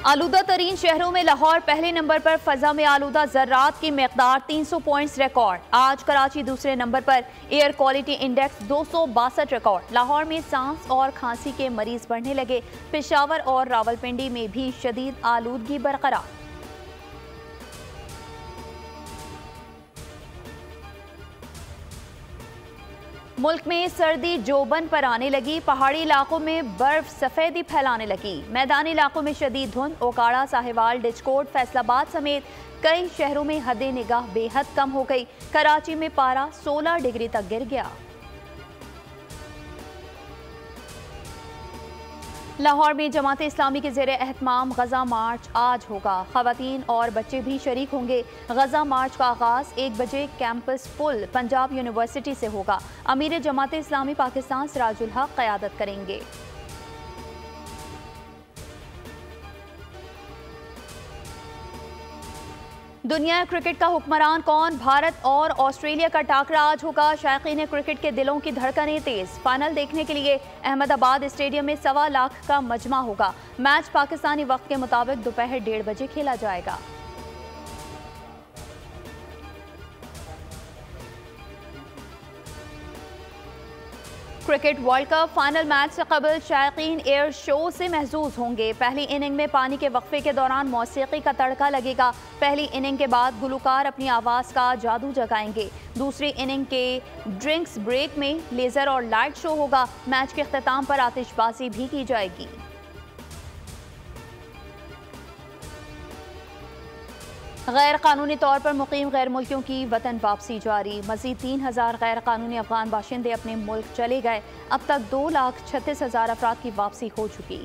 आलूदा तरीन शहरों में लाहौर पहले नंबर पर, फजा में आलूदा जर्रात की मकदार 300 पॉइंट्स रिकॉर्ड। आज कराची दूसरे नंबर पर, air quality index 262 record. Lahore में सांस और खांसी के मरीज बढ़ने लगे। पेशावर और रावलपिंडी में भी शदीद आलूदगी बरकरार। मुल्क में सर्दी जोबन पर आने लगी। पहाड़ी इलाकों में बर्फ सफेदी फैलाने लगी। मैदानी इलाकों में शदीद धुंध। ओकाड़ा, साहिवाल, डिचकोट, फैसलाबाद समेत कई शहरों में हद निगाह बेहद कम हो गई। कराची में पारा 16 डिग्री तक गिर गया। लाहौर में जमात इस्लामी के ज़ेरे एहतमाम गजा मार्च आज होगा। ख़वातीन और बच्चे भी शरीक होंगे। गजा मार्च का आगाज़ 1 बजे कैंपस पुल पंजाब यूनिवर्सिटी से होगा। अमीर जमात इस्लामी पाकिस्तान सिराजुल हक क़यादत करेंगे। दुनिया क्रिकेट का हुक्मरान कौन? भारत और ऑस्ट्रेलिया का टाकरा आज होगा। शायकीन क्रिकेट के दिलों की धड़कनें तेज। फाइनल देखने के लिए अहमदाबाद स्टेडियम में 1.25 लाख का मजमा होगा। मैच पाकिस्तानी वक्त के मुताबिक दोपहर 1:30 बजे खेला जाएगा। Cricket world cup final match से कबल शायकीन एयर शो से महजूज होंगे। पहली इनिंग में पानी के वक्फे के दौरान मौसीकी का तड़का लगेगा। पहली इनिंग के बाद गुलकार अपनी आवाज़ का जादू जगाएंगे। दूसरी इनिंग के ड्रिंक्स ब्रेक में लेज़र और लाइट शो होगा। मैच के अख्ताम पर आतिशबाजी भी की जाएगी। गैर कानूनी तौर पर मुकीम गैर मुल्कियों की वतन वापसी जारी। मजीद 3000 गैर कानूनी अफगान बाशिंदे अपने मुल्क चले गए। अब तक 2,36,000 अफराद की वापसी हो चुकी।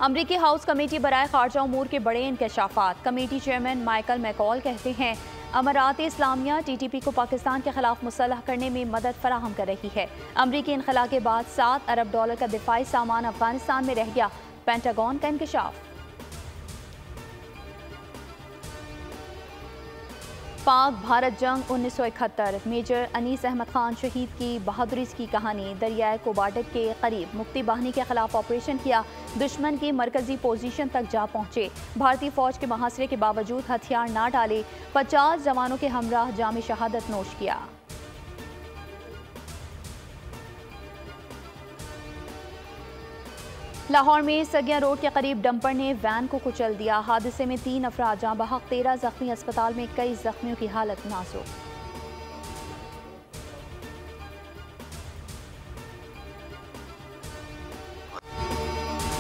अमरीकी हाउस कमेटी बराए खारजा उमूर के बड़े इंकशाफात। कमेटी चेयरमैन माइकल मैकॉल कहते हैं अमारात इस्लामिया TTP को पाकिस्तान के खिलाफ मुसल्लह करने में मदद फराहम कर रही है। अमरीकी इनखला के बाद $7 अरब का दिफाई सामान अफगानिस्तान में रह गया। पेंटागन का इंकशाफ। पाक भारत जंग 1971। मेजर अनीस अहमद खान शहीद की बहादुरी की कहानी। दरियाए कोबाडक के करीब मुक्ति बाहिनी के खिलाफ ऑपरेशन किया। दुश्मन की मरकजी पोजीशन तक जा पहुंचे। भारतीय फौज के मुहासरे के बावजूद हथियार ना डाले। 50 जवानों के हमराह जाम शहादत नोश किया। लाहौर में सगिया रोड के करीब डंपर ने वैन को कुचल दिया। हादसे में 3 अफराद जाँ बहक, 13 जख्मी। अस्पताल में कई जख्मियों की हालत नाजुक।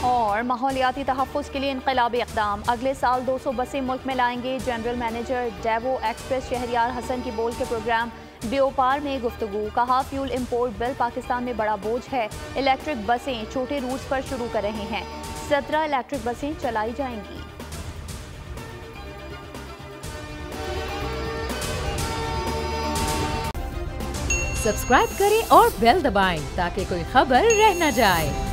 और माहौलियाती तहफ़्फ़ुज़ के लिए इनक़लाबी इक़दाम। अगले साल 200 बसें मुल्क में लाएंगे। General manager Daewoo express Shahryar Hasan की बोल के प्रोग्राम ब्योपार में गुफ्तगू। कहा फ्यूल इंपोर्ट बिल पाकिस्तान में बड़ा बोझ है। इलेक्ट्रिक बसें छोटे रूट्स पर शुरू कर रहे हैं। 17 इलेक्ट्रिक बसें चलाई जाएंगी। सब्सक्राइब करें और बेल दबाएं ताकि कोई खबर रह न जाए।